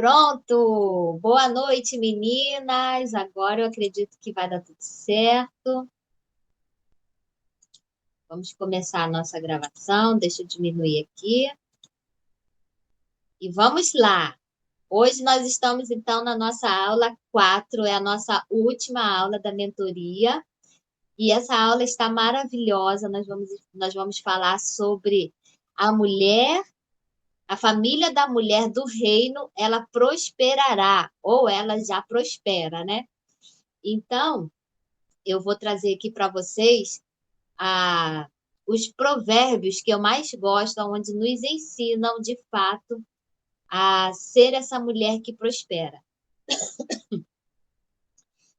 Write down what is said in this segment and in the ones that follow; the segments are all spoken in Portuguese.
Pronto! Boa noite, meninas! Agora eu acredito que vai dar tudo certo. Vamos começar a nossa gravação. Deixa eu diminuir aqui. E vamos lá! Hoje nós estamos, então, na nossa aula 4, é a nossa última aula da mentoria. E essa aula está maravilhosa. Nós vamos falar sobre a mulher. A família da mulher do reino, ela prosperará, ou ela já prospera, né? Então, eu vou trazer aqui para vocês a, os provérbios que eu mais gosto, onde nos ensinam, de fato, a ser essa mulher que prospera.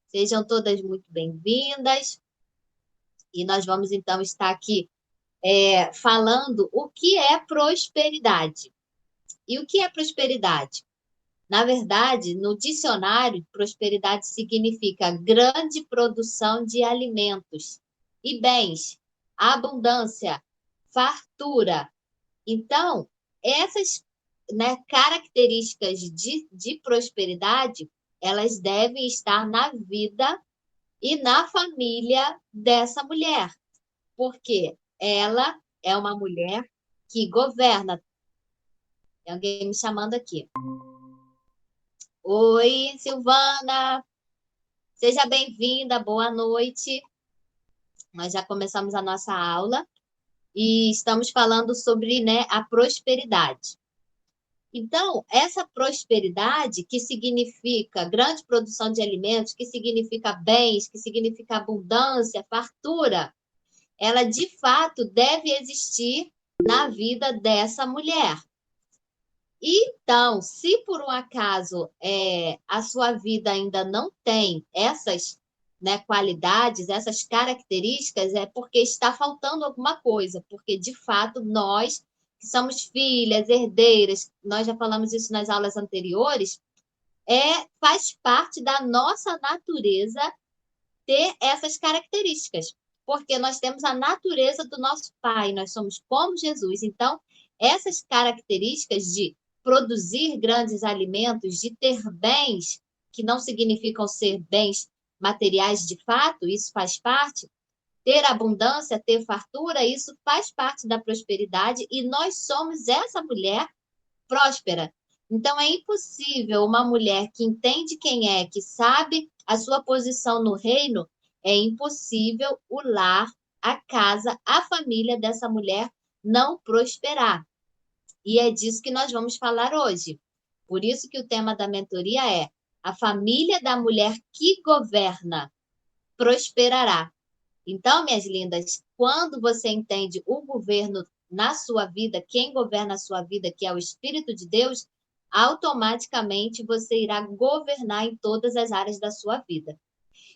Sejam todas muito bem-vindas. E nós vamos, então, estar aqui falando o que é prosperidade. E o que é prosperidade? Na verdade, no dicionário, prosperidade significa grande produção de alimentos e bens, abundância, fartura. Então, essas, né, características de prosperidade, elas devem estar na vida e na família dessa mulher, porque ela é uma mulher que governa. Tem alguém me chamando aqui. Oi, Silvana, seja bem-vinda, boa noite. Nós já começamos a nossa aula e estamos falando sobre, né, a prosperidade. Então, essa prosperidade, que significa grande produção de alimentos, que significa bens, que significa abundância, fartura, ela de fato deve existir na vida dessa mulher. Então, se por um acaso a sua vida ainda não tem essas, né, qualidades, essas características, é porque está faltando alguma coisa, porque de fato nós, que somos filhas, herdeiras, nós já falamos isso nas aulas anteriores, faz parte da nossa natureza ter essas características, porque nós temos a natureza do nosso Pai, nós somos como Jesus. Então, essas características de produzir grandes alimentos, de ter bens, que não significam ser bens materiais de fato, isso faz parte, ter abundância, ter fartura, isso faz parte da prosperidade e nós somos essa mulher próspera. Então, é impossível uma mulher que entende quem é, que sabe a sua posição no reino, é impossível o lar, a casa, a família dessa mulher não prosperar. E é disso que nós vamos falar hoje. Por isso que o tema da mentoria é a família da mulher que governa prosperará. Então, minhas lindas, quando você entende o governo na sua vida, quem governa a sua vida, que é o Espírito de Deus, automaticamente você irá governar em todas as áreas da sua vida.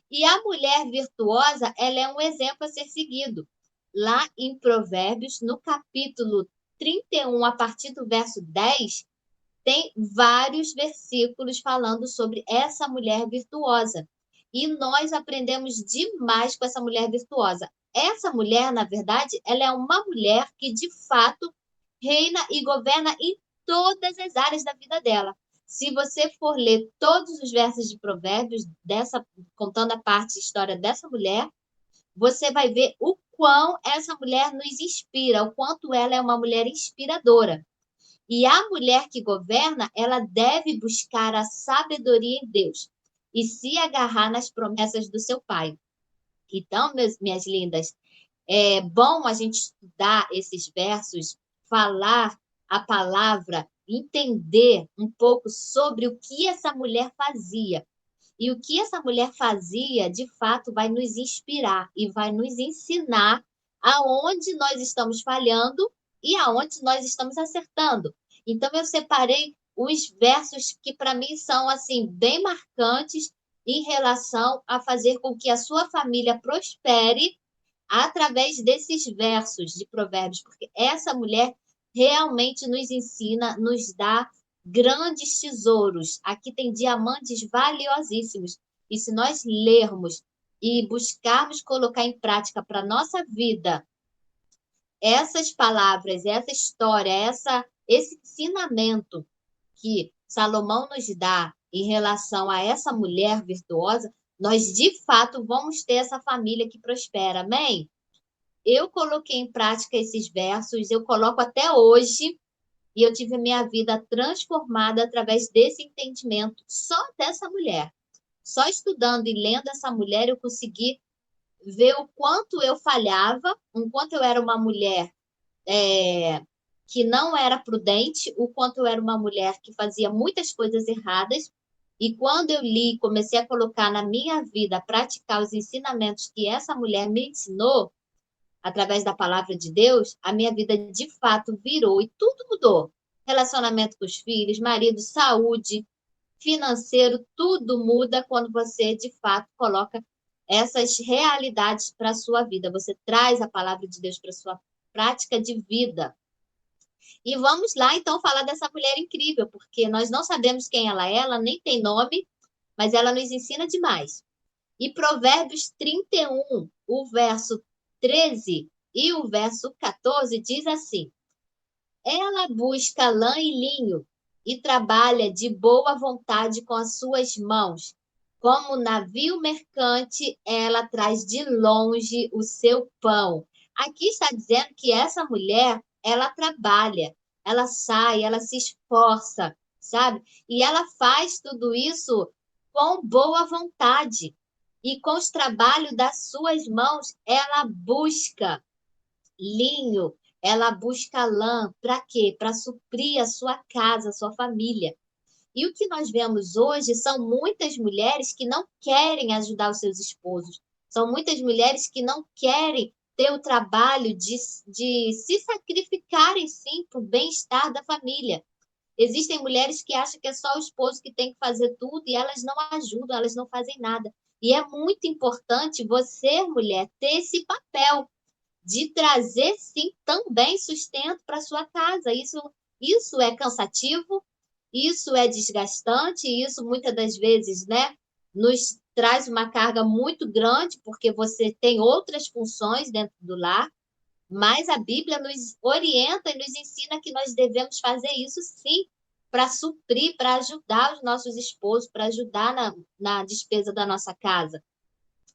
E a mulher virtuosa, ela é um exemplo a ser seguido. Lá em Provérbios, no capítulo 31, a partir do verso 10, tem vários versículos falando sobre essa mulher virtuosa. E nós aprendemos demais com essa mulher virtuosa. Essa mulher, na verdade, ela é uma mulher que, de fato, reina e governa em todas as áreas da vida dela. Se você for ler todos os versos de Provérbios, contando a parte de história dessa mulher, você vai ver o quão essa mulher nos inspira, o quanto ela é uma mulher inspiradora. E a mulher que governa, ela deve buscar a sabedoria em Deus e se agarrar nas promessas do seu pai. Então, minhas lindas, é bom a gente estudar esses versos, falar a palavra, entender um pouco sobre o que essa mulher fazia. E o que essa mulher fazia, de fato, vai nos inspirar e vai nos ensinar aonde nós estamos falhando e aonde nós estamos acertando. Então, eu separei os versos que, para mim, são assim bem marcantes em relação a fazer com que a sua família prospere através desses versos de Provérbios, porque essa mulher realmente nos ensina, nos dá grandes tesouros. Aqui tem diamantes valiosíssimos. E se nós lermos e buscarmos colocar em prática para a nossa vida essas palavras, essa história, esse ensinamento que Salomão nos dá em relação a essa mulher virtuosa, nós de fato vamos ter essa família que prospera. Amém? Eu coloquei em prática esses versos, eu coloco até hoje, e eu tive a minha vida transformada através desse entendimento, só dessa mulher. Só estudando e lendo essa mulher, eu consegui ver o quanto eu falhava, o quanto eu era uma mulher que não era prudente, o quanto eu era uma mulher que fazia muitas coisas erradas. E quando eu li, comecei a colocar na minha vida, praticar os ensinamentos que essa mulher me ensinou, através da palavra de Deus, a minha vida de fato virou e tudo mudou. Relacionamento com os filhos, marido, saúde, financeiro, tudo muda quando você de fato coloca essas realidades para a sua vida. Você traz a palavra de Deus para a sua prática de vida. E vamos lá, então, falar dessa mulher incrível, porque nós não sabemos quem ela nem tem nome, mas ela nos ensina demais. E Provérbios 31, o verso 13 e o verso 14 diz assim: ela busca lã e linho e trabalha de boa vontade com as suas mãos. Como navio mercante, ela traz de longe o seu pão. Aqui está dizendo que essa mulher, ela trabalha, ela sai, ela se esforça, sabe? E ela faz tudo isso com boa vontade. E com os trabalhos das suas mãos, ela busca linho, ela busca lã, para quê? Para suprir a sua casa, a sua família. E o que nós vemos hoje são muitas mulheres que não querem ajudar os seus esposos, são muitas mulheres que não querem ter o trabalho de se sacrificarem, sim, para o bem-estar da família. Existem mulheres que acham que é só o esposo que tem que fazer tudo e elas não ajudam, elas não fazem nada. E é muito importante você, mulher, ter esse papel de trazer, sim, também sustento para sua casa. Isso é cansativo, isso é desgastante, isso muitas das vezes, né, nos traz uma carga muito grande, porque você tem outras funções dentro do lar, mas a Bíblia nos orienta e nos ensina que nós devemos fazer isso sim, para suprir, para ajudar os nossos esposos, para ajudar na despesa da nossa casa.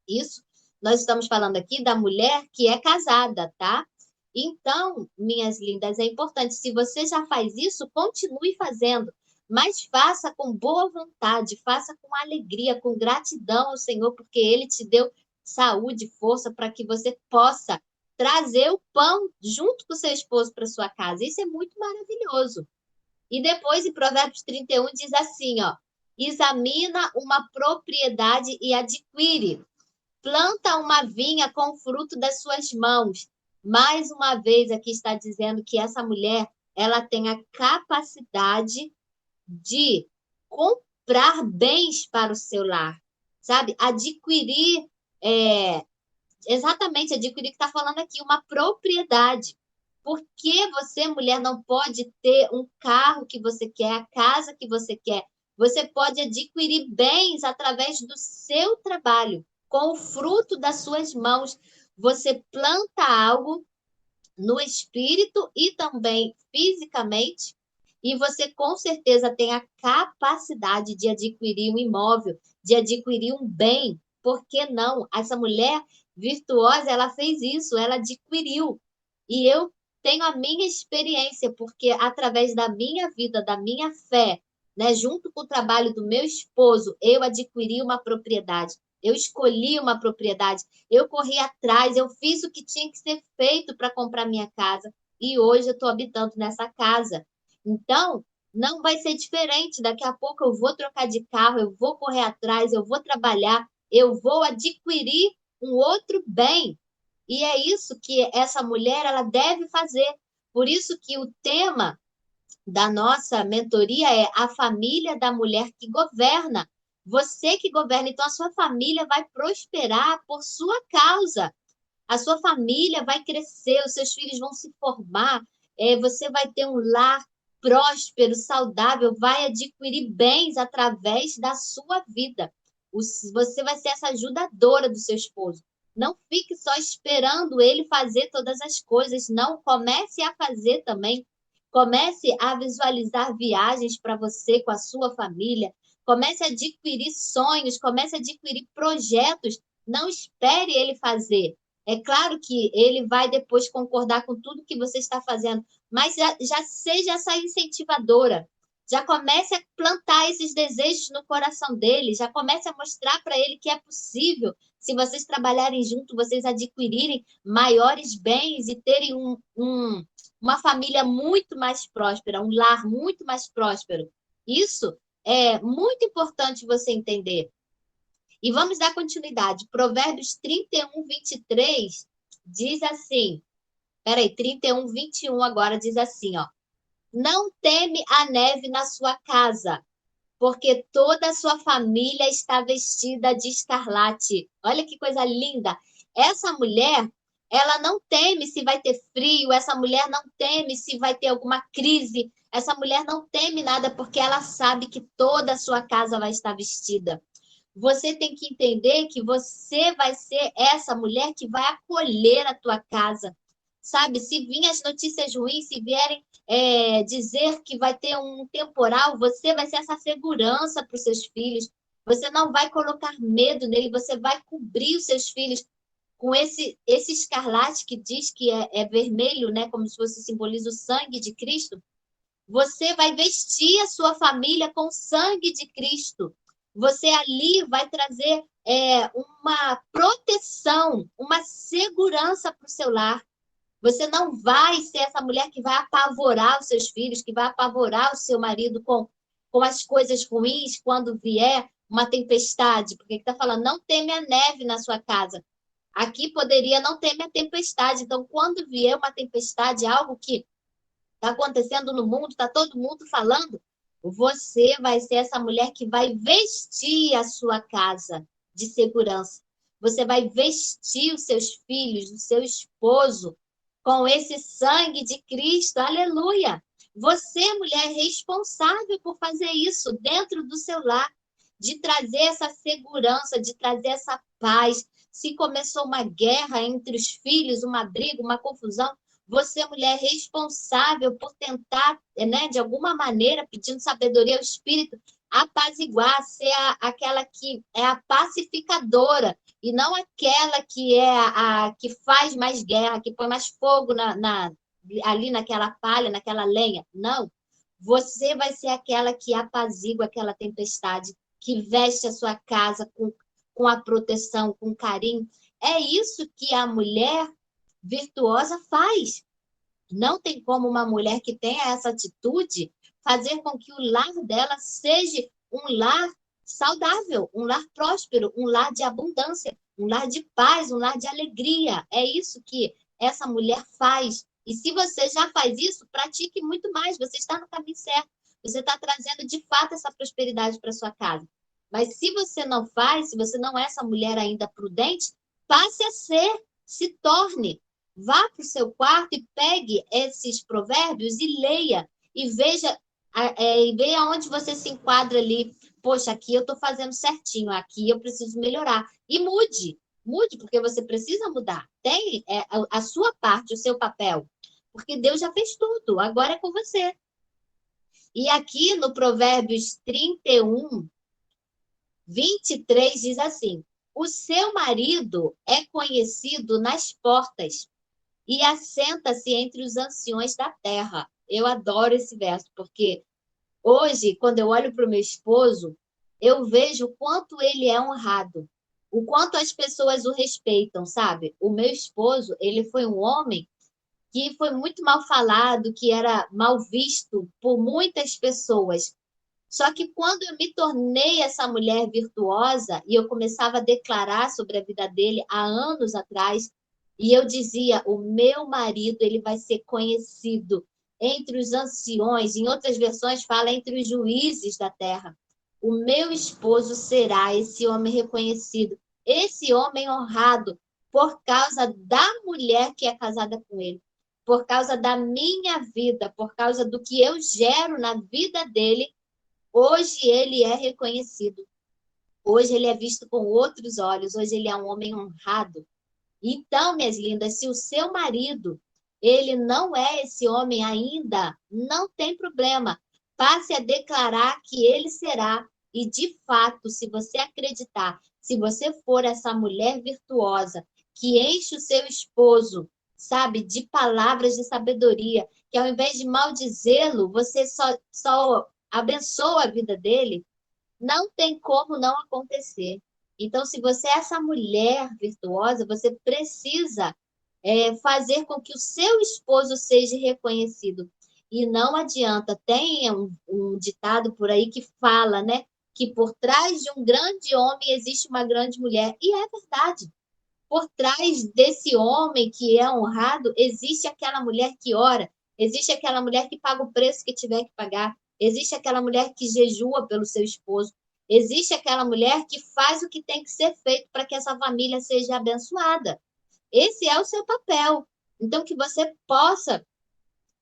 Isso, nós estamos falando aqui da mulher que é casada, tá? Então, minhas lindas, é importante, se você já faz isso, continue fazendo, mas faça com boa vontade, faça com alegria, com gratidão ao Senhor, porque Ele te deu saúde, força para que você possa trazer o pão junto com o seu esposo para sua casa. Isso é muito maravilhoso. E depois, em Provérbios 31, diz assim, ó, examina uma propriedade e adquire. Planta uma vinha com o fruto das suas mãos. Mais uma vez, aqui está dizendo que essa mulher, ela tem a capacidade de comprar bens para o seu lar, sabe? Adquirir, exatamente, adquirir que está falando aqui, uma propriedade. Por que você, mulher, não pode ter um carro que você quer, a casa que você quer? Você pode adquirir bens através do seu trabalho, com o fruto das suas mãos. Você planta algo no espírito e também fisicamente, e você com certeza tem a capacidade de adquirir um imóvel, de adquirir um bem. Por que não? Essa mulher virtuosa, ela fez isso, ela adquiriu. E eu tenho a minha experiência, porque através da minha vida, da minha fé, né, junto com o trabalho do meu esposo, eu adquiri uma propriedade. Eu escolhi uma propriedade, eu corri atrás, eu fiz o que tinha que ser feito para comprar minha casa e hoje eu estou habitando nessa casa. Então, não vai ser diferente. Daqui a pouco eu vou trocar de carro, eu vou correr atrás, eu vou trabalhar, eu vou adquirir um outro bem. E é isso que essa mulher ela deve fazer. Por isso que o tema da nossa mentoria é a família da mulher que governa. Você que governa, então a sua família vai prosperar por sua causa. A sua família vai crescer, os seus filhos vão se formar, você vai ter um lar próspero, saudável, vai adquirir bens através da sua vida. Você vai ser essa ajudadora do seu esposo. Não fique só esperando ele fazer todas as coisas, não. Comece a fazer também. Comece a visualizar viagens para você com a sua família. Comece a adquirir sonhos, comece a adquirir projetos. Não espere ele fazer. É claro que ele vai depois concordar com tudo que você está fazendo, mas já seja essa incentivadora. Já comece a plantar esses desejos no coração dele, já comece a mostrar para ele que é possível, se vocês trabalharem junto, vocês adquirirem maiores bens e terem uma família muito mais próspera, um lar muito mais próspero. Isso é muito importante você entender. E vamos dar continuidade. Provérbios 31, 23 diz assim, peraí, 31, 21 agora diz assim, ó. Não teme a neve na sua casa, porque toda a sua família está vestida de escarlate. Olha que coisa linda. Essa mulher, ela não teme se vai ter frio, essa mulher não teme se vai ter alguma crise, essa mulher não teme nada, porque ela sabe que toda a sua casa vai estar vestida. Você tem que entender que você vai ser essa mulher que vai acolher a tua casa. Sabe, se virem as notícias ruins, se vierem dizer que vai ter um temporal, você vai ser essa segurança para os seus filhos. Você não vai colocar medo nele, você vai cobrir os seus filhos com esse escarlate que diz que é vermelho, né? Como se fosse simboliza o sangue de Cristo. Você vai vestir a sua família com o sangue de Cristo. Você ali vai trazer uma proteção, uma segurança para o seu lar. Você não vai ser essa mulher que vai apavorar os seus filhos, que vai apavorar o seu marido com as coisas ruins quando vier uma tempestade. Porque está falando, não teme a neve na sua casa. Aqui poderia não teme a tempestade. Então, quando vier uma tempestade, algo que está acontecendo no mundo, está todo mundo falando, você vai ser essa mulher que vai vestir a sua casa de segurança. Você vai vestir os seus filhos, o seu esposo, com esse sangue de Cristo. Aleluia! Você, mulher, é responsável por fazer isso dentro do seu lar, de trazer essa segurança, de trazer essa paz. Se começou uma guerra entre os filhos, uma briga, uma confusão, você, mulher, é responsável por tentar, né, de alguma maneira, pedindo sabedoria ao Espírito, apaziguar, ser aquela que é a pacificadora, e não aquela que é a que faz mais guerra, que põe mais fogo ali naquela palha, naquela lenha. Não. Você vai ser aquela que apazigua aquela tempestade, que veste a sua casa com a proteção, com carinho. É isso que a mulher virtuosa faz. Não tem como uma mulher que tenha essa atitude fazer com que o lar dela seja um lar saudável, um lar próspero, um lar de abundância, um lar de paz, um lar de alegria. É isso que essa mulher faz. E se você já faz isso, pratique muito mais. Você está no caminho certo. Você está trazendo de fato essa prosperidade para sua casa. Mas se você não faz, se você não é essa mulher ainda prudente, passe a ser, se torne. Vá para o seu quarto e pegue esses provérbios e leia. E veja, e veja onde você se enquadra ali. Poxa, aqui eu estou fazendo certinho, aqui eu preciso melhorar. E mude. Mude, porque você precisa mudar. Tem a sua parte, o seu papel. Porque Deus já fez tudo. Agora é com você. E aqui no Provérbios 31, 23 diz assim: o seu marido é conhecido nas portas e assenta-se entre os anciões da terra. Eu adoro esse verso, porque hoje, quando eu olho para o meu esposo, eu vejo o quanto ele é honrado, o quanto as pessoas o respeitam, sabe? O meu esposo, ele foi um homem que foi muito mal falado, que era mal visto por muitas pessoas. Só que quando eu me tornei essa mulher virtuosa e eu começava a declarar sobre a vida dele há anos atrás, e eu dizia, o meu marido ele vai ser conhecido entre os anciões, em outras versões fala entre os juízes da terra. O meu esposo será esse homem reconhecido, esse homem honrado, por causa da mulher que é casada com ele, por causa da minha vida, por causa do que eu gero na vida dele. Hoje ele é reconhecido. Hoje ele é visto com outros olhos. Hoje ele é um homem honrado. Então, minhas lindas, se o seu marido ele não é esse homem ainda, não tem problema. Passe a declarar que ele será. E, de fato, se você acreditar, se você for essa mulher virtuosa que enche o seu esposo, sabe, de palavras de sabedoria, que ao invés de maldizê-lo, você só abençoa a vida dele, não tem como não acontecer. Então, se você é essa mulher virtuosa, você precisa fazer com que o seu esposo seja reconhecido. E não adianta, tem um ditado por aí que fala, né? Que por trás de um grande homem existe uma grande mulher. E é verdade. Por trás desse homem que é honrado, existe aquela mulher que ora, existe aquela mulher que paga o preço que tiver que pagar, existe aquela mulher que jejua pelo seu esposo, existe aquela mulher que faz o que tem que ser feito para que essa família seja abençoada. Esse é o seu papel. Então, que você possa,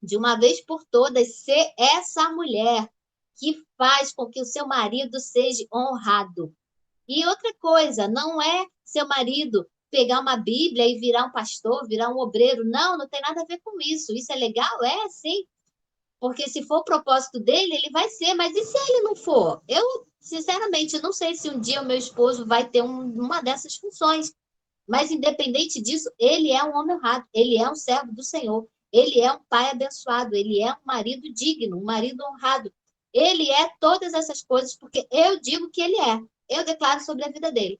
de uma vez por todas, ser essa mulher que faz com que o seu marido seja honrado. E outra coisa, não é seu marido pegar uma Bíblia e virar um pastor, virar um obreiro. Não, não tem nada a ver com isso. Isso é legal? É, sim. Porque se for o propósito dele, ele vai ser. Mas e se ele não for? Eu, sinceramente, não sei se um dia o meu esposo vai ter uma dessas funções. Mas, independente disso, ele é um homem honrado, ele é um servo do Senhor, ele é um pai abençoado, ele é um marido digno, um marido honrado. Ele é todas essas coisas, porque eu digo que ele é. Eu declaro sobre a vida dele.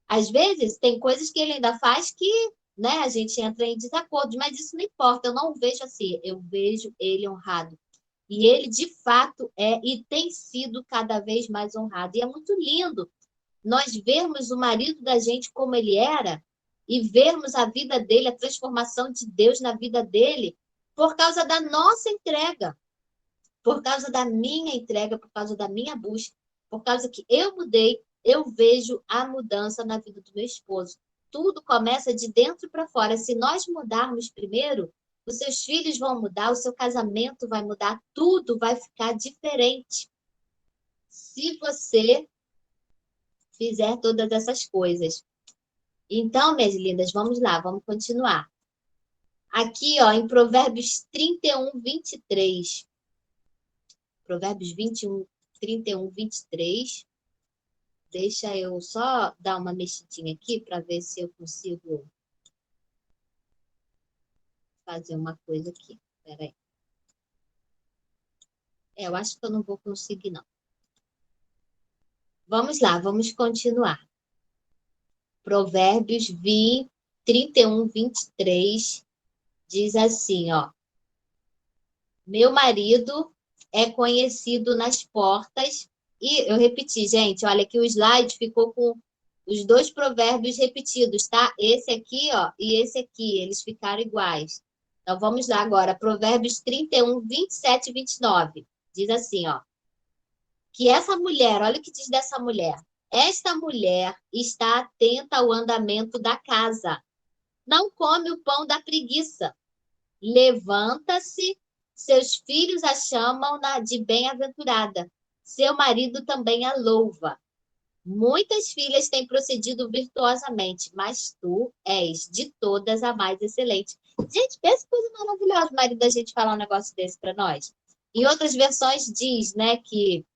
Às vezes, tem coisas que ele ainda faz que, né, a gente entra em desacordo, mas isso não importa, eu não o vejo assim, eu vejo ele honrado. E ele, de fato, é e tem sido cada vez mais honrado. E é muito lindo nós vermos o marido da gente como ele era e vermos a vida dele, a transformação de Deus na vida dele, por causa da nossa entrega, por causa da minha entrega, por causa da minha busca, por causa que eu mudei, eu vejo a mudança na vida do meu esposo. Tudo começa de dentro para fora. Se nós mudarmos primeiro, os seus filhos vão mudar, o seu casamento vai mudar, tudo vai ficar diferente. Se você fizer todas essas coisas. Então, minhas lindas, vamos lá, vamos continuar. Aqui, ó, em Provérbios 31, 23. Provérbios 21, 31, 23. Deixa eu só dar uma mexidinha aqui para ver se eu consigo fazer uma coisa aqui. Espera aí. Eu acho que eu não vou conseguir, não. Vamos lá, vamos continuar. Provérbios 20, 31, 23 diz assim, ó. Meu marido é conhecido nas portas. E eu repeti, gente, olha que o slide ficou com os dois provérbios repetidos, tá? Esse aqui, ó, e esse aqui, eles ficaram iguais. Então, vamos lá agora. Provérbios 31, 27 e 29. Diz assim, ó. Que essa mulher, olha o que diz dessa mulher. Esta mulher está atenta ao andamento da casa. Não come o pão da preguiça. Levanta-se, seus filhos a chamam de bem-aventurada. Seu marido também a louva. Muitas filhas têm procedido virtuosamente, mas tu és de todas a mais excelente. Gente, pensa que coisa maravilhosa o marido da gente falar um negócio desse para nós. Em outras versões diz, né, que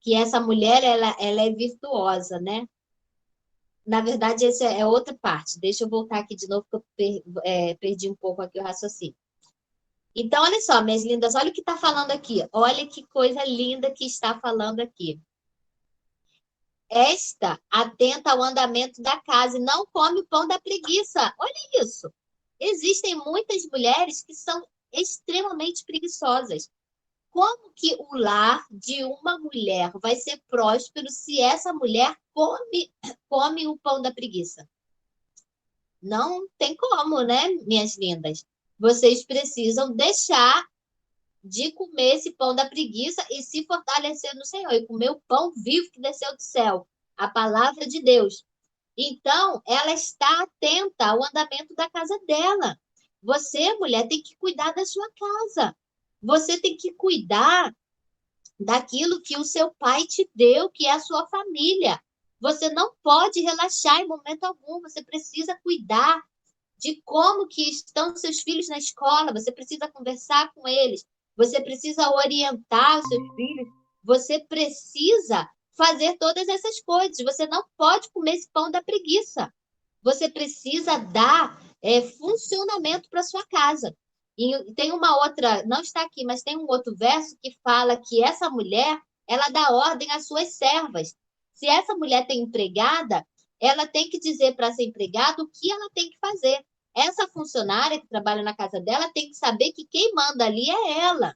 essa mulher ela é virtuosa, né? Na verdade, essa é outra parte. Deixa eu voltar aqui de novo, porque eu perdi um pouco aqui o raciocínio. Então, olha só, minhas lindas, olha o que está falando aqui. Olha que coisa linda que está falando aqui. Esta atenta ao andamento da casa e não come o pão da preguiça. Olha isso. Existem muitas mulheres que são extremamente preguiçosas. Como que o lar de uma mulher vai ser próspero se essa mulher come o pão da preguiça? Não tem como, né, minhas lindas? Vocês precisam deixar de comer esse pão da preguiça e se fortalecer no Senhor, e comer o pão vivo que desceu do céu, a palavra de Deus. Então, ela está atenta ao andamento da casa dela. Você, mulher, tem que cuidar da sua casa. Você tem que cuidar daquilo que o seu pai te deu, que é a sua família. Você não pode relaxar em momento algum, você precisa cuidar de como que estão seus filhos na escola, você precisa conversar com eles, você precisa orientar os seus filhos, você precisa fazer todas essas coisas. Você não pode comer esse pão da preguiça. Você precisa dar funcionamento para sua casa. E tem uma outra, não está aqui, mas tem um outro verso que fala que essa mulher, ela dá ordem às suas servas. Se essa mulher tem empregada, ela tem que dizer para essa empregada o que ela tem que fazer. Essa funcionária que trabalha na casa dela tem que saber que quem manda ali é ela.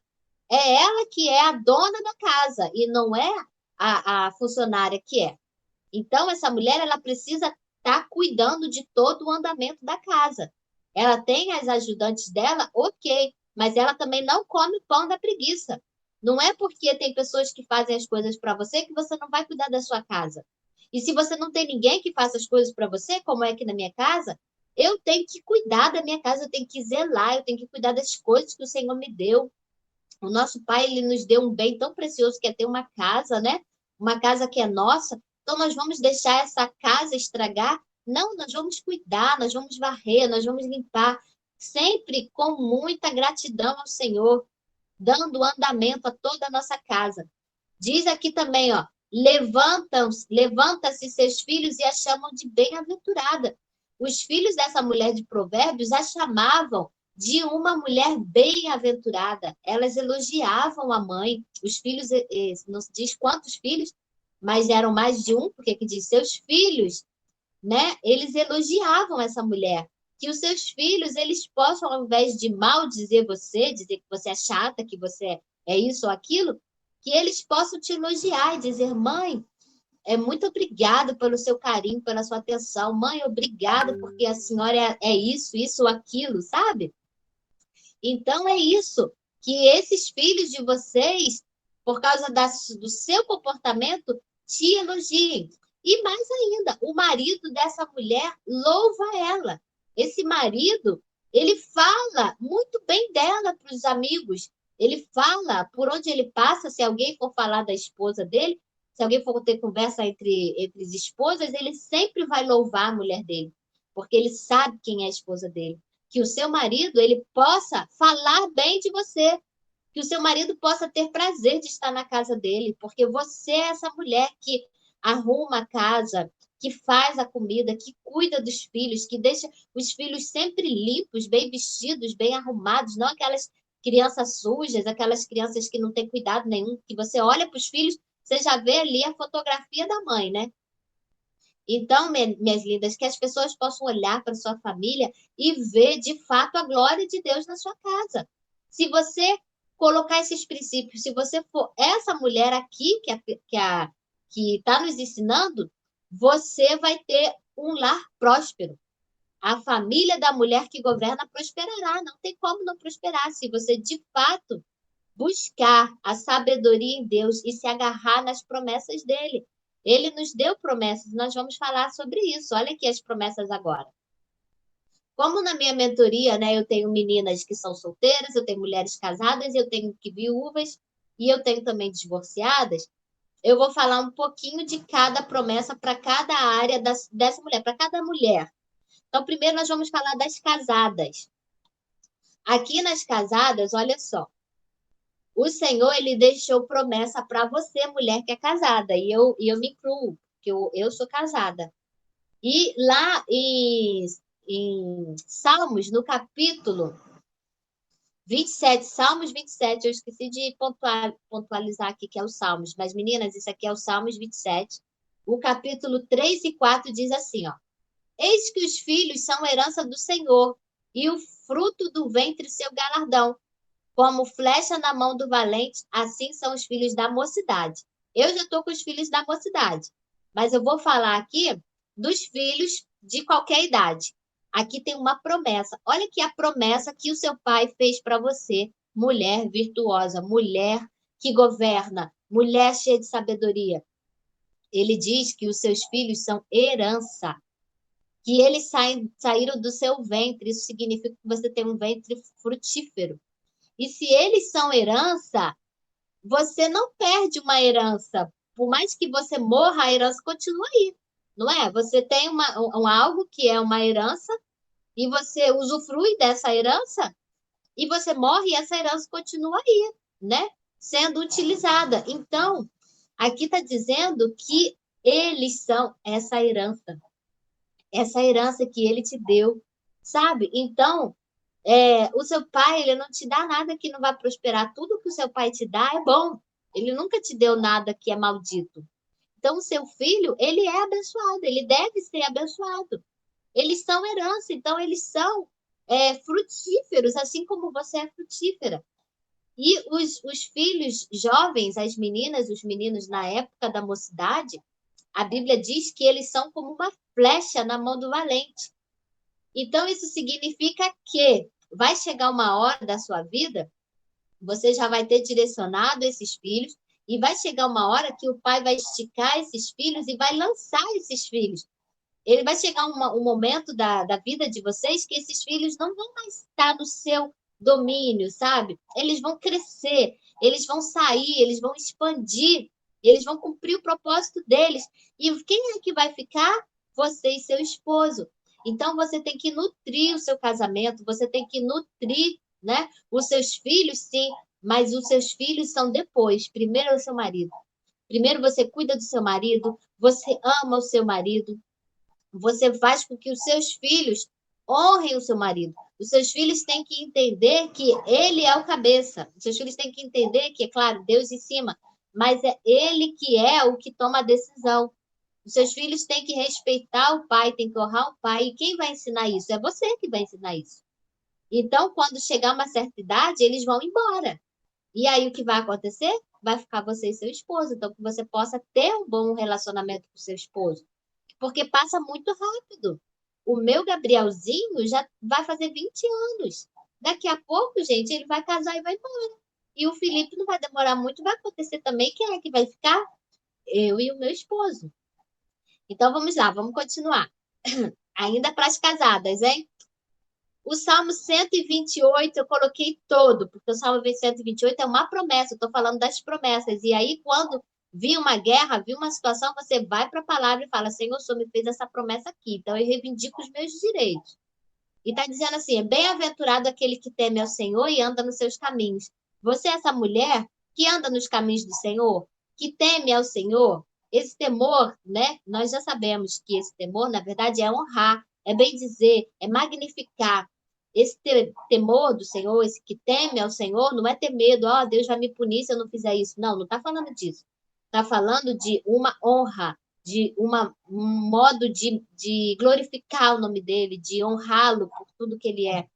É ela que é a dona da casa e não é a funcionária que é. Então, essa mulher, ela precisa estar cuidando de todo o andamento da casa. Ela tem as ajudantes dela, ok, mas ela também não come pão da preguiça. Não é porque tem pessoas que fazem as coisas para você que você não vai cuidar da sua casa. E se você não tem ninguém que faça as coisas para você, como é aqui na minha casa, eu tenho que cuidar da minha casa, eu tenho que zelar, eu tenho que cuidar das coisas que o Senhor me deu. O nosso Pai, ele nos deu um bem tão precioso que é ter uma casa, né? Uma casa que é nossa. Então, nós vamos deixar essa casa estragar? Não, nós vamos cuidar, nós vamos varrer, nós vamos limpar, sempre com muita gratidão ao Senhor, dando andamento a toda a nossa casa. Diz aqui também, ó, levanta-se seus filhos e a chamam de bem-aventurada. Os filhos dessa mulher de Provérbios a chamavam de uma mulher bem-aventurada. Elas elogiavam a mãe. Os filhos, não se diz quantos filhos, mas eram mais de um, porque que diz seus filhos, né? Eles elogiavam essa mulher. Que os seus filhos, eles possam, ao invés de mal dizer que você é chata, que você é isso ou aquilo, que eles possam te elogiar e dizer, mãe, muito obrigada pelo seu carinho, pela sua atenção. Mãe, obrigada porque a senhora é isso ou aquilo, sabe? Então, é isso, que esses filhos de vocês, por causa do seu comportamento, te elogiem. E mais ainda, o marido dessa mulher louva ela. Esse marido, ele fala muito bem dela para os amigos. Ele fala por onde ele passa, se alguém for falar da esposa dele, se alguém for ter conversa entre as esposas, ele sempre vai louvar a mulher dele, porque ele sabe quem é a esposa dele. Que o seu marido, ele possa falar bem de você, que o seu marido possa ter prazer de estar na casa dele, porque você é essa mulher que arruma a casa, que faz a comida, que cuida dos filhos, que deixa os filhos sempre limpos, bem vestidos, bem arrumados, não aquelas crianças sujas, aquelas crianças que não têm cuidado nenhum, que você olha para os filhos, você já vê ali a fotografia da mãe, né? Então, minhas lindas, que as pessoas possam olhar para sua família e ver de fato a glória de Deus na sua casa. Se você colocar esses princípios, se você for essa mulher aqui que está nos ensinando, você vai ter um lar próspero. A família da mulher que governa prosperará. Não tem como não prosperar se você de fato buscar a sabedoria em Deus e se agarrar nas promessas dele. Ele nos deu promessas, nós vamos falar sobre isso. Olha aqui as promessas agora. Como na minha mentoria, né, eu tenho meninas que são solteiras, eu tenho mulheres casadas, eu tenho que viúvas e eu tenho também divorciadas, eu vou falar um pouquinho de cada promessa para cada área dessa mulher, para cada mulher. Então, primeiro nós vamos falar das casadas. Aqui nas casadas, olha só, o Senhor, ele deixou promessa para você, mulher que é casada, e eu me incluo, porque eu sou casada. E lá em Salmos, no capítulo 27, Salmos 27, eu esqueci de pontualizar aqui que é o Salmos, mas meninas, isso aqui é o Salmos 27. O capítulo 3 e 4 diz assim, ó: Eis que os filhos são herança do Senhor, e o fruto do ventre seu galardão. Como flecha na mão do valente, assim são os filhos da mocidade. Eu já estou com os filhos da mocidade, mas eu vou falar aqui dos filhos de qualquer idade. Aqui tem uma promessa. Olha aqui a promessa que o seu pai fez para você, mulher virtuosa, mulher que governa, mulher cheia de sabedoria. Ele diz que os seus filhos são herança, que eles saíram do seu ventre. Isso significa que você tem um ventre frutífero. E se eles são herança, você não perde uma herança. Por mais que você morra, a herança continua aí, não é? Você tem algo que é uma herança e você usufrui dessa herança, e você morre e essa herança continua aí, né? Sendo utilizada. Então, aqui está dizendo que eles são essa herança que ele te deu, sabe? Então, o seu pai, ele não te dá nada que não vai prosperar. Tudo que o seu pai te dá é bom. Ele nunca te deu nada que é maldito. Então, o seu filho, ele é abençoado, ele deve ser abençoado. Eles são herança, então eles são frutíferos, assim como você é frutífera. E os filhos jovens, as meninas, os meninos na época da mocidade, a Bíblia diz que eles são como uma flecha na mão do valente. Então, isso significa que vai chegar uma hora da sua vida, você já vai ter direcionado esses filhos, e vai chegar uma hora que o pai vai esticar esses filhos e vai lançar esses filhos. Ele vai chegar um momento da vida de vocês que esses filhos não vão mais estar no seu domínio, sabe? Eles vão crescer, eles vão sair, eles vão expandir, eles vão cumprir o propósito deles. E quem é que vai ficar? Você e seu esposo. Então você tem que nutrir o seu casamento, você tem que nutrir, né, os seus filhos, sim, mas os seus filhos são depois. Primeiro é o seu marido. Primeiro você cuida do seu marido, você ama o seu marido, você faz com que os seus filhos honrem o seu marido. Os seus filhos têm que entender que ele é o cabeça. Os seus filhos têm que entender que, é claro, Deus em cima, mas é ele que é o que toma a decisão. Os seus filhos têm que respeitar o pai, têm que honrar o pai. E quem vai ensinar isso? É você que vai ensinar isso. Então, quando chegar uma certa idade, eles vão embora. E aí, o que vai acontecer? Vai ficar você e seu esposo. Então, que você possa ter um bom relacionamento com seu esposo, porque passa muito rápido. O meu Gabrielzinho já vai fazer 20 anos. Daqui a pouco, gente, ele vai casar e vai embora. E o Felipe não vai demorar muito, vai acontecer também. Quem é que vai ficar? Eu e o meu esposo. Então vamos lá, vamos continuar. Ainda para as casadas, hein? O Salmo 128 eu coloquei todo, porque o Salmo 128 é uma promessa, eu estou falando das promessas. E aí, quando vir uma guerra, vir uma situação, você vai para a palavra e fala: Senhor, o Senhor me fez essa promessa aqui, então eu reivindico os meus direitos. E está dizendo assim: bem-aventurado aquele que teme ao Senhor e anda nos seus caminhos. Você é essa mulher que anda nos caminhos do Senhor, que teme ao Senhor. Esse temor, né? Nós já sabemos que esse temor, na verdade, é honrar, é bem dizer, é magnificar. Esse temor do Senhor, esse que teme ao Senhor, não é ter medo, ó, Deus vai me punir se eu não fizer isso. Não, não está falando disso. Está falando de uma honra, de um modo de glorificar o nome dele, de honrá-lo por tudo que ele é.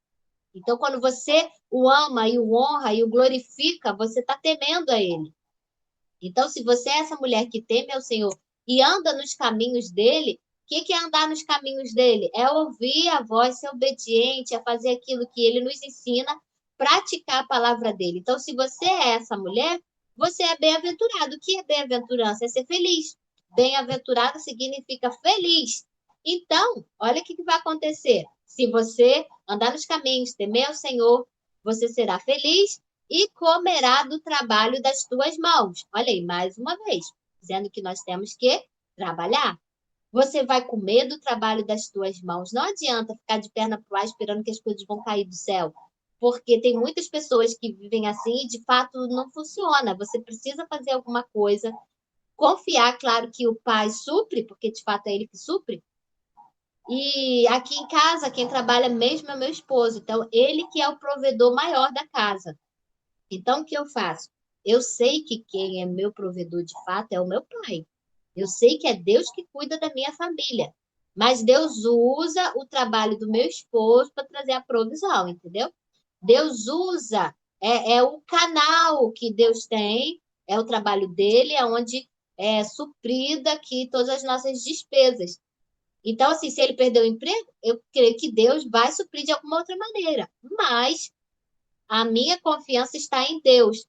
Então, quando você o ama e o honra e o glorifica, você está temendo a ele. Então, se você é essa mulher que teme ao Senhor e anda nos caminhos dele, o que é andar nos caminhos dele? É ouvir a voz, ser obediente, é fazer aquilo que ele nos ensina, praticar a palavra dele. Então, se você é essa mulher, você é bem-aventurado. O que é bem-aventurança? É ser feliz. Bem-aventurado significa feliz. Então, olha o que vai acontecer. Se você andar nos caminhos, temer ao Senhor, você será feliz e comerá do trabalho das tuas mãos. Olha aí, mais uma vez, dizendo que nós temos que trabalhar. Você vai comer do trabalho das tuas mãos. Não adianta ficar de perna para o ar esperando que as coisas vão cair do céu. Porque tem muitas pessoas que vivem assim e de fato não funciona. Você precisa fazer alguma coisa, confiar, claro, que o pai supre, porque de fato é ele que supre. E aqui em casa, quem trabalha mesmo é meu esposo. Então, ele que é o provedor maior da casa. Então, o que eu faço? Eu sei que quem é meu provedor de fato é o meu pai. Eu sei que é Deus que cuida da minha família. Mas Deus usa o trabalho do meu esposo para trazer a provisão, entendeu? Deus usa, é o canal que Deus tem, é o trabalho dele, é onde é suprida aqui todas as nossas despesas. Então, assim, se ele perdeu o emprego, eu creio que Deus vai suprir de alguma outra maneira. Mas a minha confiança está em Deus.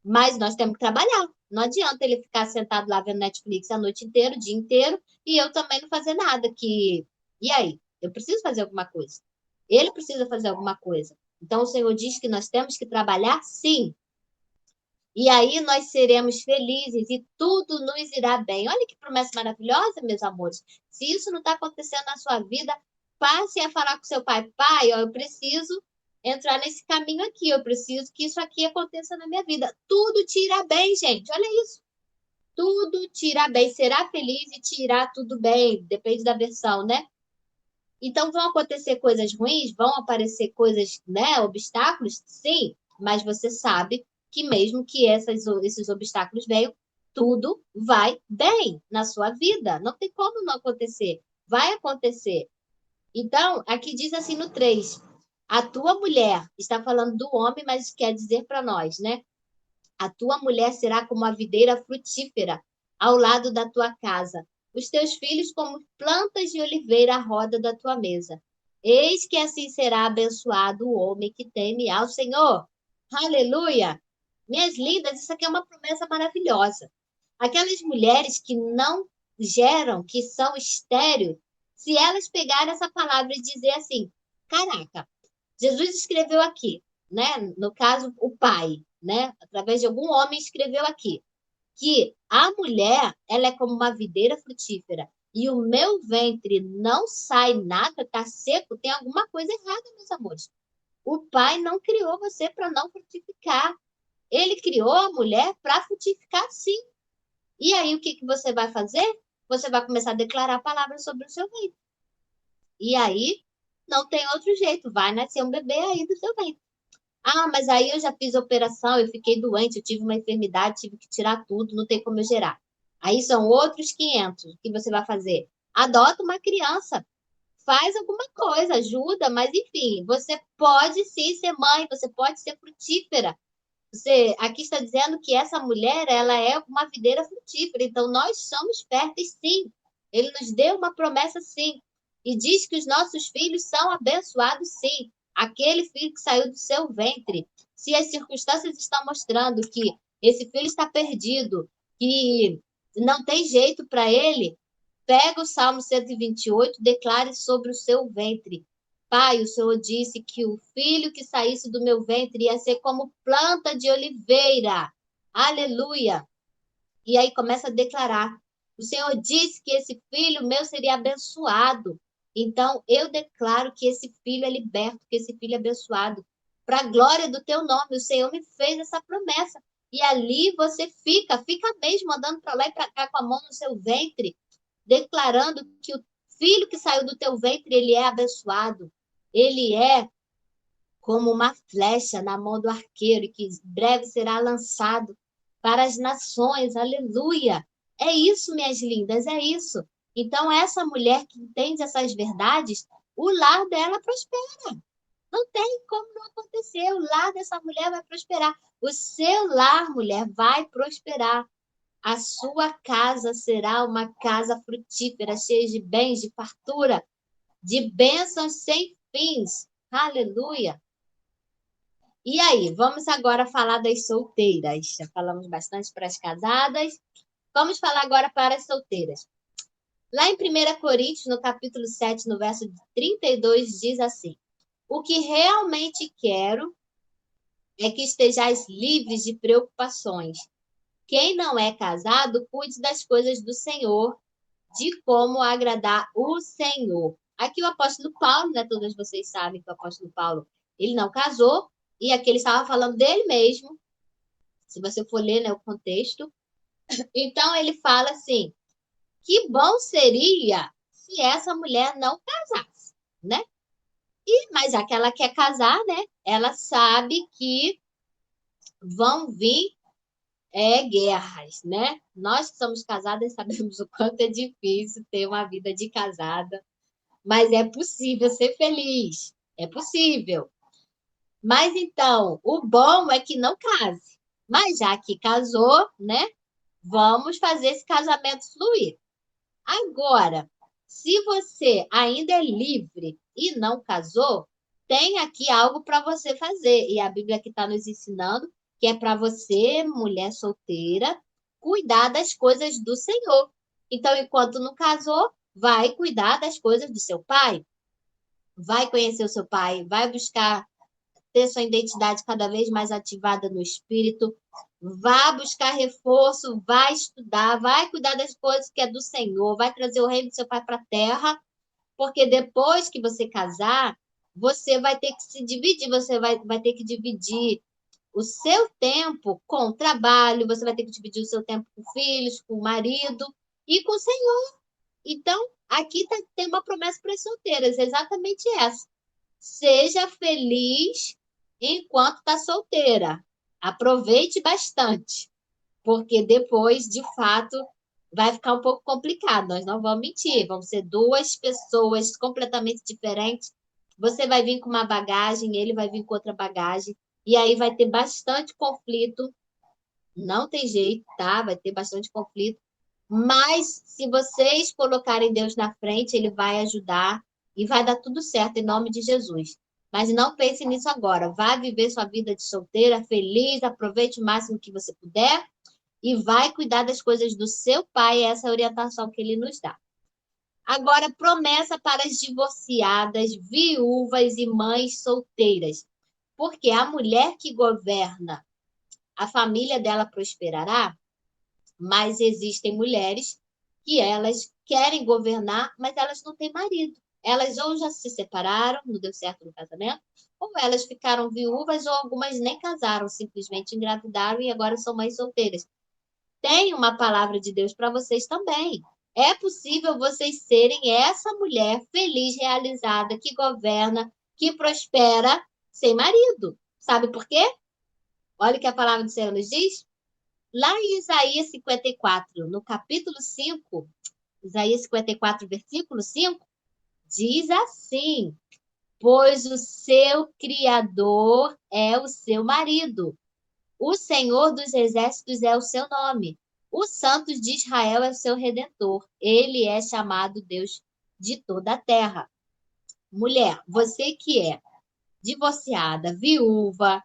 Mas nós temos que trabalhar. Não adianta ele ficar sentado lá vendo Netflix a noite inteira, o dia inteiro, e eu também não fazer nada. E aí? Eu preciso fazer alguma coisa. Ele precisa fazer alguma coisa. Então, o Senhor diz que nós temos que trabalhar, sim. E aí nós seremos felizes e tudo nos irá bem. Olha que promessa maravilhosa, meus amores. Se isso não está acontecendo na sua vida, Passe a falar com seu pai, pai, ó, eu preciso entrar nesse caminho aqui, eu preciso que isso aqui aconteça na minha vida. Tudo te irá bem, gente, olha isso. Tudo te irá bem, será feliz e te irá tudo bem, depende da versão, né? Então vão acontecer coisas ruins, vão aparecer coisas, né, obstáculos, sim, mas você sabe que mesmo que esses obstáculos venham, tudo vai bem na sua vida. Não tem como não acontecer. Vai acontecer. Então, aqui diz assim no 3, a tua mulher, está falando do homem, mas quer dizer para nós, né? A tua mulher será como a videira frutífera ao lado da tua casa, os teus filhos como plantas de oliveira à roda da tua mesa. Eis que assim será abençoado o homem que teme ao Senhor. Aleluia! Minhas lindas, isso aqui é uma promessa maravilhosa. Aquelas mulheres que não geram, que são estéreis, se elas pegarem essa palavra e dizer assim, caraca, Jesus escreveu aqui, né? No caso, o pai, né? Através de algum homem escreveu aqui que a mulher, ela é como uma videira frutífera e o meu ventre não sai nada, tá seco, tem alguma coisa errada, meus amores. O pai não criou você para não frutificar. Ele criou a mulher para frutificar, sim. E aí, o que que você vai fazer? Você vai começar a declarar palavras sobre o seu ventre. E aí, não tem outro jeito, vai nascer um bebê aí do seu ventre. Ah, mas aí eu já fiz operação, eu fiquei doente, eu tive uma enfermidade, tive que tirar tudo, não tem como eu gerar. Aí são outros 500. O que você vai fazer? Adota uma criança, faz alguma coisa, ajuda, mas enfim, você pode sim ser mãe, você pode ser frutífera. Você, aqui está dizendo que essa mulher, ela é uma videira frutífera, então nós somos férteis, sim. Ele nos deu uma promessa, sim. E diz que os nossos filhos são abençoados, sim. Aquele filho que saiu do seu ventre. Se as circunstâncias estão mostrando que esse filho está perdido, que não tem jeito para ele, pega o Salmo 128, declare sobre o seu ventre. Pai, o Senhor disse que o filho que saísse do meu ventre ia ser como planta de oliveira. Aleluia! E aí começa a declarar. O Senhor disse que esse filho meu seria abençoado. Então eu declaro que esse filho é liberto, que esse filho é abençoado. Para a glória do teu nome, o Senhor me fez essa promessa. E ali você fica mesmo andando para lá e para cá com a mão no seu ventre, declarando que o filho que saiu do teu ventre, ele é abençoado. Ele é como uma flecha na mão do arqueiro, que breve será lançado para as nações. Aleluia! É isso, minhas lindas, é isso. Então, essa mulher que entende essas verdades, o lar dela prospera. Não tem como não acontecer. O lar dessa mulher vai prosperar. O seu lar, mulher, vai prosperar. A sua casa será uma casa frutífera, cheia de bens, de fartura, de bênçãos sem fins. Aleluia! E aí, vamos agora falar das solteiras. Já falamos bastante para as casadas. Vamos falar agora para as solteiras. Lá em 1 Coríntios, no capítulo 7, no verso 32, diz assim: o que realmente quero é que estejais livres de preocupações. Quem não é casado, cuide das coisas do Senhor, de como agradar o Senhor. Aqui o apóstolo Paulo, né? Todas vocês sabem que o apóstolo Paulo, ele não casou, e aqui ele estava falando dele mesmo, se você for ler, né, o contexto. Então ele fala assim, que bom seria se essa mulher não casasse, né? Mas já que ela quer casar, né? Ela sabe que vão vir guerras, né? Nós que somos casadas sabemos o quanto é difícil ter uma vida de casada, mas é possível ser feliz, é possível. Mas então, o bom é que não case. Mas já que casou, né? Vamos fazer esse casamento fluir. Agora, se você ainda é livre e não casou, tem aqui algo para você fazer. E a Bíblia aqui está nos ensinando que é para você, mulher solteira, cuidar das coisas do Senhor. Então, enquanto não casou, vai cuidar das coisas do seu pai. Vai conhecer o seu pai, vai buscar ter sua identidade cada vez mais ativada no espírito, vá buscar reforço, vai estudar, vai cuidar das coisas que é do Senhor, vai trazer o reino do seu pai para a terra Porque depois que você casar, você vai ter que se dividir, você vai ter que dividir o seu tempo com o trabalho, você vai ter que dividir o seu tempo com filhos, com o marido e com o Senhor. Então, aqui tem uma promessa para as solteiras, exatamente essa. Seja feliz enquanto está solteira. Aproveite bastante, porque depois, de fato, vai ficar um pouco complicado. Nós não vamos mentir, vão ser duas pessoas completamente diferentes. Você vai vir com uma bagagem, ele vai vir com outra bagagem, e aí vai ter bastante conflito. Não tem jeito, tá? Vai ter bastante conflito. Mas se vocês colocarem Deus na frente, ele vai ajudar e vai dar tudo certo em nome de Jesus. Mas não pense nisso agora. Vá viver sua vida de solteira, feliz, aproveite o máximo que você puder e vai cuidar das coisas do seu pai, essa é a orientação que ele nos dá. Agora, promessa para as divorciadas, viúvas e mães solteiras. Porque a mulher que governa, a família dela prosperará, mas existem mulheres que elas querem governar, mas elas não têm marido. Elas ou já se separaram, não deu certo no casamento, ou elas ficaram viúvas, ou algumas nem casaram, simplesmente engravidaram e agora são mães solteiras. Tem uma palavra de Deus para vocês também. É possível vocês serem essa mulher feliz, realizada, que governa, que prospera sem marido. Sabe por quê? Olha o que a palavra do Senhor nos diz. Lá em Isaías 54, no capítulo 5, Isaías 54, versículo 5, diz assim: Pois o seu Criador é o seu marido, o Senhor dos Exércitos é o seu nome, o Santo de Israel é o seu Redentor, ele é chamado Deus de toda a terra. Mulher, você que é divorciada, viúva,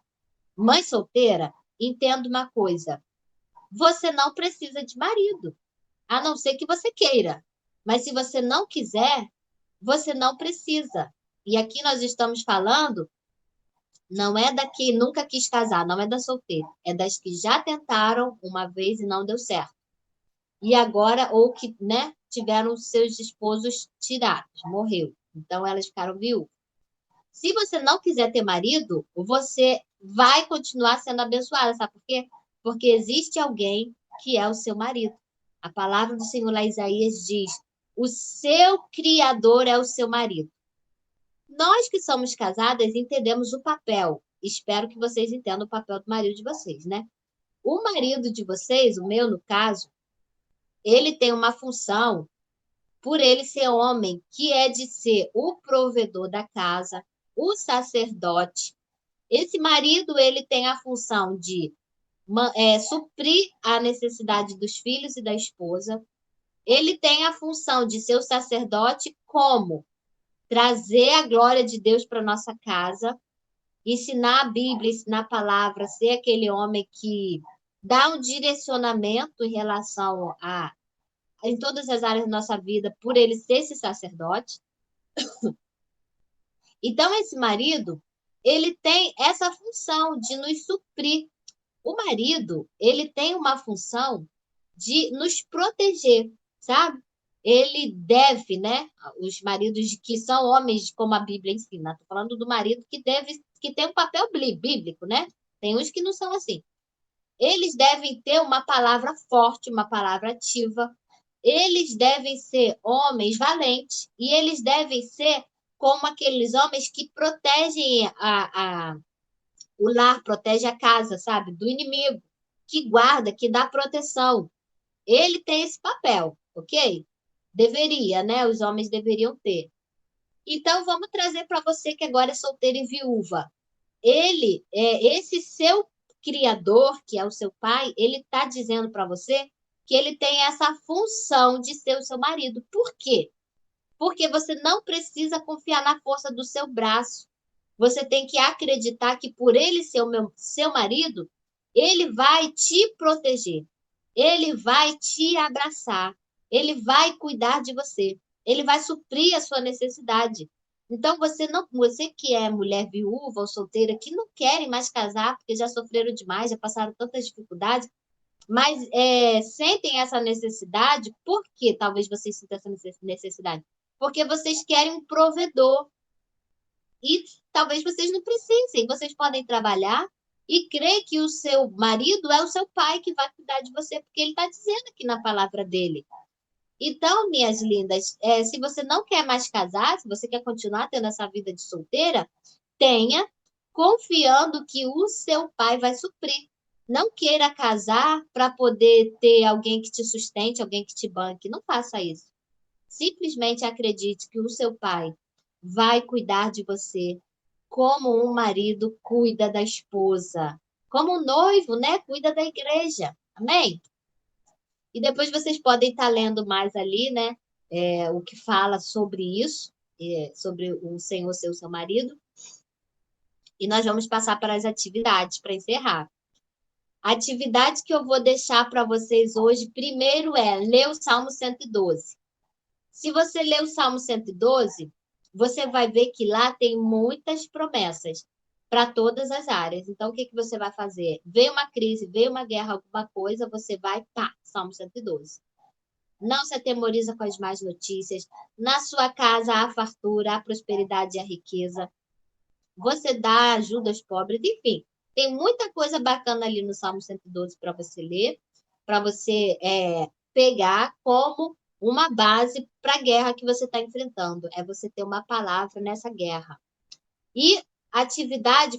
mãe solteira, entenda uma coisa: você não precisa de marido, a não ser que você queira. Mas se você não quiser, você não precisa. E aqui nós estamos falando, não é da que nunca quis casar, não é da solteira, é das que já tentaram uma vez e não deu certo. E agora, ou que, né, tiveram seus esposos tirados, morreu. Então elas ficaram viúvas. Se você não quiser ter marido, você vai continuar sendo abençoada, sabe por quê? Porque existe alguém que é o seu marido. A palavra do Senhor lá, Isaías, diz: o seu Criador é o seu marido. Nós que somos casadas entendemos o papel. Espero que vocês entendam o papel do marido de vocês, né? O marido de vocês, o meu no caso, ele tem uma função, por ele ser homem, que é de ser o provedor da casa, o sacerdote. Esse marido, ele tem a função de suprir a necessidade dos filhos e da esposa. Ele tem a função de ser o sacerdote como trazer a glória de Deus para nossa casa, ensinar a Bíblia, ensinar a palavra, ser aquele homem que dá um direcionamento em relação em todas as áreas da nossa vida, por ele ser esse sacerdote. Então, esse marido, ele tem essa função de nos suprir. O marido, ele tem uma função de nos proteger, sabe? Ele deve, né? Os maridos que são homens, como a Bíblia ensina. Estou falando do marido que tem um papel bíblico, né? Tem uns que não são assim. Eles devem ter uma palavra forte, uma palavra ativa. Eles devem ser homens valentes e eles devem ser como aqueles homens que protegem o lar, protege a casa, sabe? Do inimigo, que guarda, que dá proteção. Ele tem esse papel, ok? Deveria, né? Os homens deveriam ter. Então, vamos trazer para você que agora é solteira e viúva. Esse seu criador, que é o seu pai, ele está dizendo para você que ele tem essa função de ser o seu marido. Por quê? Porque você não precisa confiar na força do seu braço. Você tem que acreditar que por ele ser seu marido, ele vai te proteger. Ele vai te abraçar. Ele vai cuidar de você. Ele vai suprir a sua necessidade. Então, você que é mulher viúva ou solteira, que não querem mais casar, porque já sofreram demais, já passaram tantas dificuldades, mas sentem essa necessidade, por que talvez vocês sintam essa necessidade? porque vocês querem um provedor. E talvez vocês não precisem, vocês podem trabalhar e crer que o seu marido é o seu pai que vai cuidar de você, porque ele está dizendo aqui na palavra dele. Então, minhas lindas, se você não quer mais casar, se você quer continuar tendo essa vida de solteira, tenha, confiando que o seu pai vai suprir. Não queira casar para poder ter alguém que te sustente, alguém que te banque. Não faça isso. Simplesmente acredite que o seu pai vai cuidar de você como um marido cuida da esposa, como um noivo, né, cuida da igreja. Amém? E depois vocês podem estar lendo mais ali, né, o que fala sobre isso, sobre o Senhor ser o seu marido. E nós vamos passar para as atividades, para encerrar. A atividade que eu vou deixar para vocês hoje, primeiro ler o Salmo 112. Se você ler o Salmo 112, você vai ver que lá tem muitas promessas para todas as áreas. Então, o que você vai fazer? Veio uma crise, veio uma guerra, alguma coisa, você vai, Salmo 112. Não se atemoriza com as más notícias. Na sua casa há fartura, há prosperidade e a riqueza. Você dá ajuda aos pobres, enfim. Tem muita coisa bacana ali no Salmo 112 para você ler, para você pegar como uma base para a guerra que você está enfrentando. É você ter uma palavra nessa guerra. E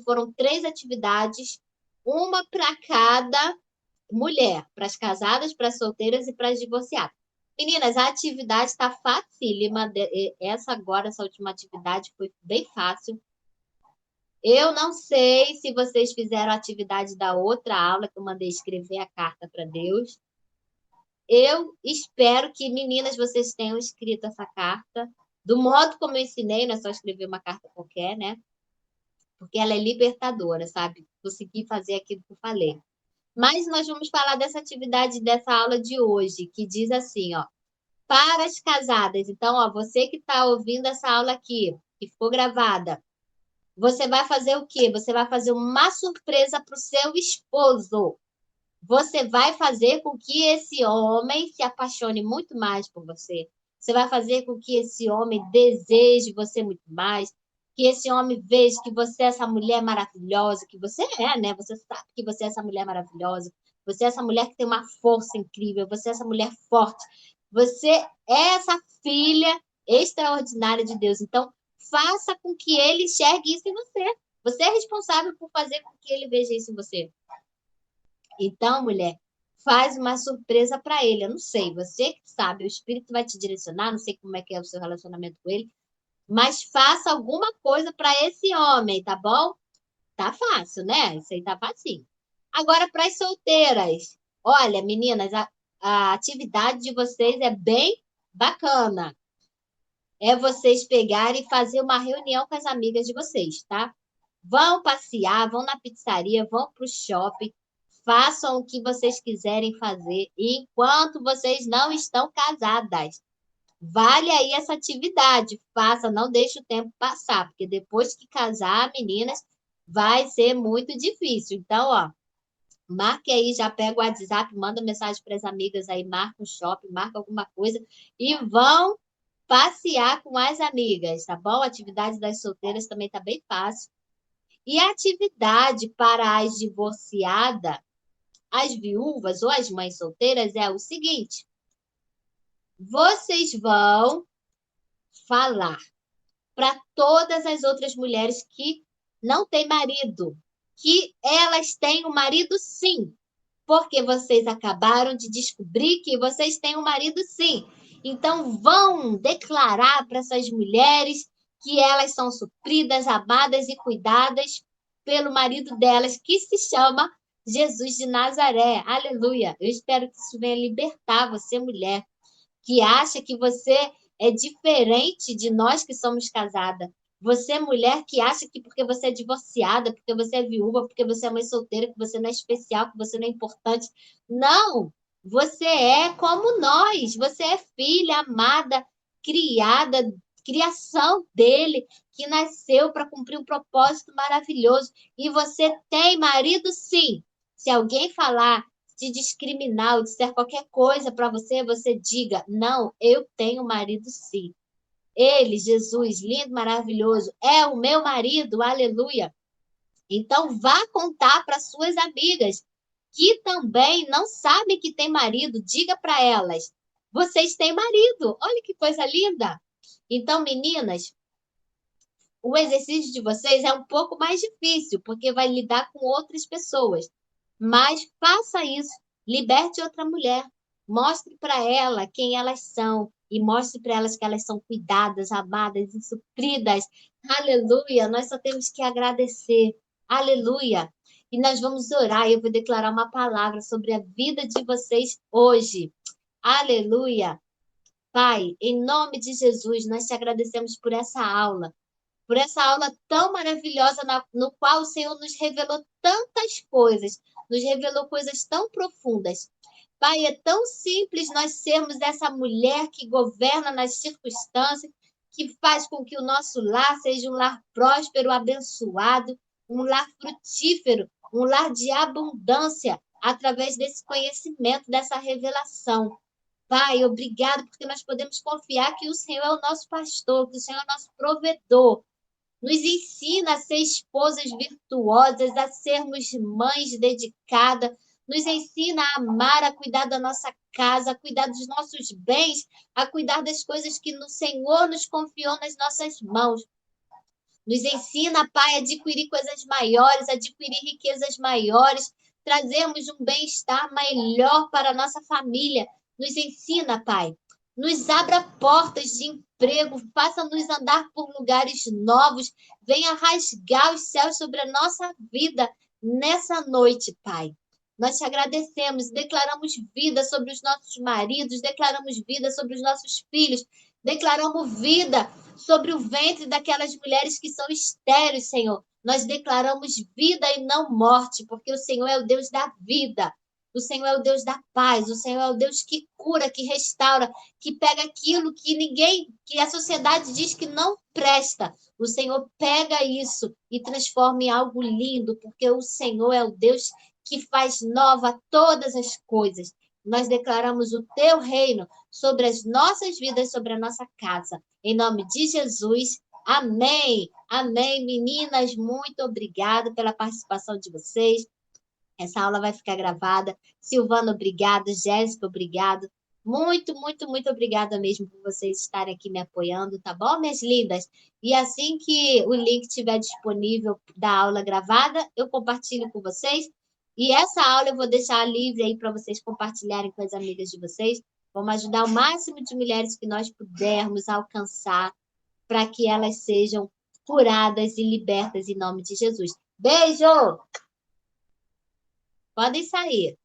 foram 3 atividades, uma para cada mulher, para as casadas, para as solteiras e para as divorciadas. Meninas, a atividade está facílima. Essa última atividade foi bem fácil. Eu não sei se vocês fizeram a atividade da outra aula, que eu mandei escrever a carta para Deus. Eu espero que, meninas, vocês tenham escrito essa carta do modo como eu ensinei, não é só escrever uma carta qualquer, né? Porque ela é libertadora, sabe? Consegui fazer aquilo que eu falei. Mas nós vamos falar dessa atividade dessa aula de hoje, que diz assim, ó, para as casadas. Então, ó, você que está ouvindo essa aula aqui, que ficou gravada, você vai fazer o quê? Você vai fazer uma surpresa para o seu esposo. Você vai fazer com que esse homem se apaixone muito mais por você. Você vai fazer com que esse homem deseje você muito mais. Que esse homem veja que você é essa mulher maravilhosa, que você é, né? Você sabe que você é essa mulher maravilhosa. Você é essa mulher que tem uma força incrível. Você é essa mulher forte. Você é essa filha extraordinária de Deus. Então, faça com que ele enxergue isso em você. Você é responsável por fazer com que ele veja isso em você. Então, mulher, faz uma surpresa para ele. Eu não sei, você que sabe, o Espírito vai te direcionar, não sei como é que é o seu relacionamento com ele, mas faça alguma coisa para esse homem, tá bom? Tá fácil, né? Isso aí tá facinho. Agora, para as solteiras. Olha, meninas, a atividade de vocês é bem bacana. É vocês pegarem e fazer uma reunião com as amigas de vocês, tá? Vão passear, vão na pizzaria, vão para o shopping, façam o que vocês quiserem fazer enquanto vocês não estão casadas. Vale aí essa atividade, faça, não deixe o tempo passar, porque depois que casar, meninas, vai ser muito difícil. Então, ó, marque aí, já pega o WhatsApp, manda mensagem para as amigas aí, marca um shopping, marca alguma coisa e vão passear com as amigas, tá bom? A atividade das solteiras também tá bem fácil. E a atividade para as divorciadas, as viúvas ou as mães solteiras é o seguinte: vocês vão falar para todas as outras mulheres que não têm marido, que elas têm um marido sim, porque vocês acabaram de descobrir que vocês têm um marido sim. Então vão declarar para essas mulheres que elas são supridas, amadas e cuidadas pelo marido delas, que se chama Jesus de Nazaré. Aleluia! Eu espero que isso venha libertar você, mulher, que acha que você é diferente de nós que somos casadas. Você, mulher, que acha que porque você é divorciada, porque você é viúva, porque você é mãe solteira, que você não é especial, que você não é importante. Não! Você é como nós. Você é filha amada, criada, criação dele, que nasceu para cumprir um propósito maravilhoso. E você tem marido, sim. Se alguém falar, te discriminar ou disser qualquer coisa para você, você diga: não, eu tenho marido sim. Ele, Jesus, lindo, maravilhoso, é o meu marido, aleluia. Então, vá contar para suas amigas que também não sabem que tem marido, diga para elas: vocês têm marido. Olha que coisa linda. Então, meninas, o exercício de vocês é um pouco mais difícil, porque vai lidar com outras pessoas. Mas faça isso, liberte outra mulher, mostre para ela quem elas são e mostre para elas que elas são cuidadas, amadas e supridas. Aleluia! Nós só temos que agradecer. Aleluia! E nós vamos orar. Eu vou declarar uma palavra sobre a vida de vocês hoje. Aleluia! Pai, em nome de Jesus, nós te agradecemos por essa aula tão maravilhosa no qual o Senhor nos revelou tantas coisas, nos revelou coisas tão profundas. Pai, é tão simples nós sermos essa mulher que governa nas circunstâncias, que faz com que o nosso lar seja um lar próspero, abençoado, um lar frutífero, um lar de abundância, através desse conhecimento, dessa revelação. Pai, obrigado, porque nós podemos confiar que o Senhor é o nosso pastor, que o Senhor é o nosso provedor. Nos ensina a ser esposas virtuosas, a sermos mães dedicadas. Nos ensina a amar, a cuidar da nossa casa, a cuidar dos nossos bens, a cuidar das coisas que o Senhor nos confiou nas nossas mãos. Nos ensina, Pai, a adquirir coisas maiores, a adquirir riquezas maiores, trazermos um bem-estar melhor para a nossa família. Nos ensina, Pai. Nos abra portas de emprego, faça-nos andar por lugares novos, venha rasgar os céus sobre a nossa vida nessa noite, Pai. Nós te agradecemos, declaramos vida sobre os nossos maridos, declaramos vida sobre os nossos filhos, declaramos vida sobre o ventre daquelas mulheres que são estéreis, Senhor. Nós declaramos vida e não morte, porque o Senhor é o Deus da vida. O Senhor é o Deus da paz, o Senhor é o Deus que cura, que restaura, que pega aquilo que que a sociedade diz que não presta. O Senhor pega isso e transforma em algo lindo, porque o Senhor é o Deus que faz nova todas as coisas. Nós declaramos o teu reino sobre as nossas vidas, sobre a nossa casa. Em nome de Jesus, amém. Amém, meninas, muito obrigada pela participação de vocês. Essa aula vai ficar gravada. Silvana, obrigada. Jéssica, obrigado. Muito, muito, muito obrigada mesmo por vocês estarem aqui me apoiando, tá bom, minhas lindas? E assim que o link estiver disponível da aula gravada, eu compartilho com vocês. E essa aula eu vou deixar livre aí para vocês compartilharem com as amigas de vocês. Vamos ajudar o máximo de mulheres que nós pudermos alcançar para que elas sejam curadas e libertas em nome de Jesus. Beijo! Podem sair.